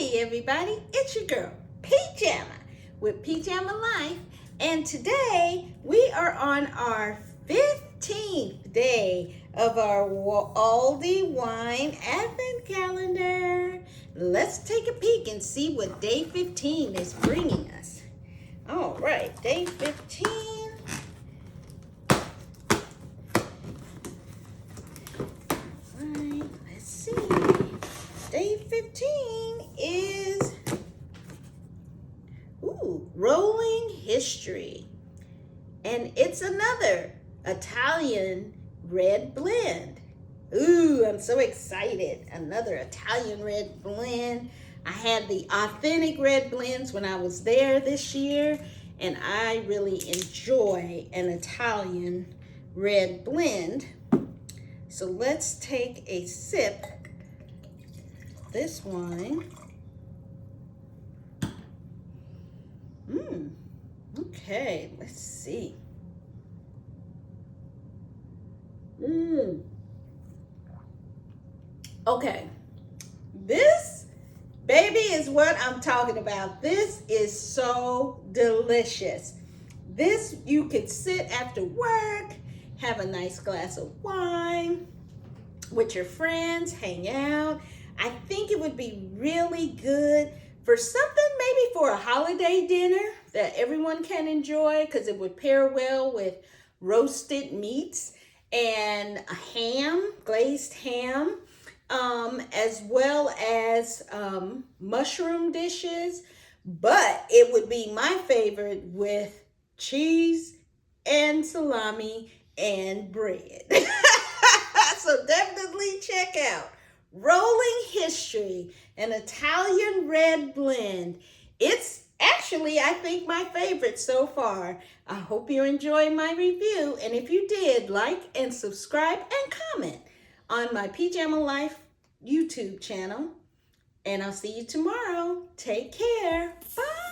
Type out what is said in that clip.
Hey everybody, it's your girl, Pajama, with Pajama Life, and today we are on our 15th day of our Aldi Wine Advent Calendar. Let's take a peek and see what day 15 is bringing us. All right, day 15. Let's see. Day 15 is rolling history. And it's another Italian red blend. I'm so excited. Another Italian red blend. I had the authentic red blends when I was there this year, and I really enjoy an Italian red blend. So let's take a sip of this wine. Okay, let's see. Okay, this baby is what I'm talking about. This is so delicious. This, you could sit after work, have a nice glass of wine with your friends, hang out. I think it would be really good for something, maybe for a holiday dinner that everyone can enjoy, because it would pair well with roasted meats and a ham, glazed ham, as well as mushroom dishes. But it would be my favorite with cheese and salami and bread. So definitely check out Rolling History, an Italian red blend. It's actually, I think, my favorite so far. I hope you enjoyed my review, and if you did, like and subscribe and comment on my Pajama Life YouTube channel. And I'll see you tomorrow. Take care. Bye.